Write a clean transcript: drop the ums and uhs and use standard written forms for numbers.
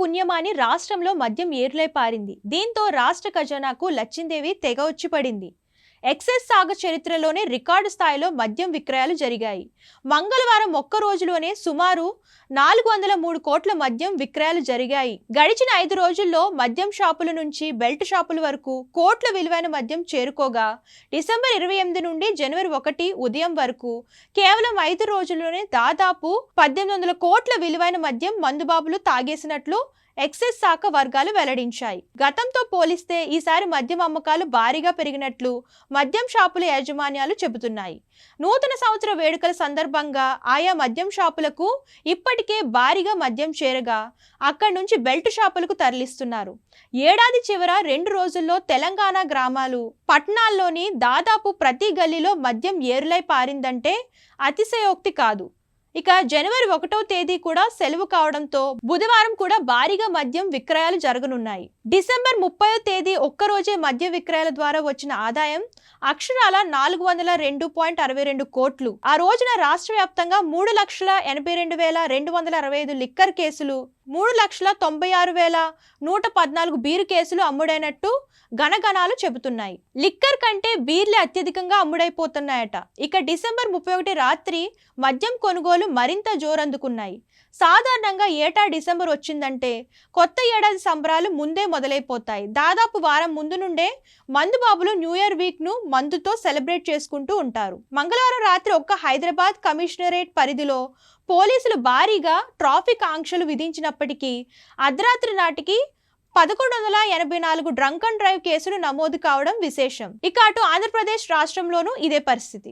పుణ్యమాని రాష్ట్రంలో మద్యం ఏర్లై పారింది. దీంతో రాష్ట్ర ఖజానాకు లచ్చిందేవి తెగ వచ్చి పడింది. ఎక్సైజ్ శాఖ చరిత్రలోనే రికార్డు స్థాయిలో మద్యం విక్రయాలు జరిగాయి. మంగళవారం ఒక్క రోజులోనే సుమారు 403 కోట్ల మద్యం విక్రయాలు జరిగాయి. గడిచిన 5 రోజుల్లో మద్యం షాపుల నుంచి బెల్ట్ షాపుల వరకు కోట్ల విలువైన మద్యం చేరుకోగా, డిసెంబర్ 28 నుండి జనవరి 1 ఉదయం వరకు కేవలం 5 రోజుల్లోనే దాదాపు 1800 కోట్ల విలువైన మద్యం మందుబాబులు తాగేసినట్లు ఎక్సైజ్ శాఖ వర్గాలు వెల్లడించాయి. గతంతో పోలిస్తే ఈసారి మద్యం అమ్మకాలు భారీగా పెరిగినట్లు మద్యం షాపుల యాజమాన్యాలు చెబుతున్నాయి. నూతన సంవత్సర వేడుకల సందర్భంగా ఆయా మద్యం షాపులకు ఇప్పటికే భారీగా మద్యం చేరగా అక్కడి నుంచి బెల్ట్ షాపులకు తరలిస్తున్నారు. ఏడాది చివర 2 రోజుల్లో తెలంగాణ గ్రామాలు, పట్టణాల్లోని దాదాపు ప్రతి గల్లీలో మద్యం ఏరులై పారిందంటే అతిశయోక్తి కాదు. ఇక జనవరి 1వ తేదీ కూడా సెలవు కావడంతో బుధవారం కూడా భారీగా మద్యం విక్రయాలు జరగనున్నాయి. డిసెంబర్ 30వ తేదీ ఒక్కరోజే మద్య విక్రయాల ద్వారా వచ్చిన ఆదాయం అక్షరాల 402.62 కోట్లు. ఆ రోజున రాష్ట్ర వ్యాప్తంగా 3,82,265 లిక్కర్ కేసులు, 3,96,114 బీరు కేసులు అమ్ముడైనట్టు గణగణాలు చెబుతున్నాయి. లిక్కర్ కంటే బీర్లే అత్యధికంగా అమ్ముడైపోతున్నాయట. ఇక డిసెంబర్ 31 రాత్రి మద్యం కొనుగోలు మరింత జోరందుకున్నాయి. సాధారణంగా ఏటా డిసెంబర్ వచ్చిందంటే కొత్త ఏడాది సంబరాలు ముందే మొదలైపోతాయి. దాదాపు వారం ముందు నుండే మందుబాబులు న్యూ ఇయర్ వీక్ ను మందుతో సెలబ్రేట్ చేసుకుంటూ ఉంటారు. మంగళవారం రాత్రి ఒక్క హైదరాబాద్ కమిషనరేట్ పరిధిలో పోలీసులు భారీగా ట్రాఫిక్ ఆంక్షలు విధించినప్పటికీ అర్ధరాత్రి నాటికి 1184 డ్రంక్ అండ్ డ్రైవ్ కేసులు నమోదు కావడం విశేషం. ఇక అటు ఆంధ్రప్రదేశ్ రాష్ట్రంలోనూ ఇదే పరిస్థితి.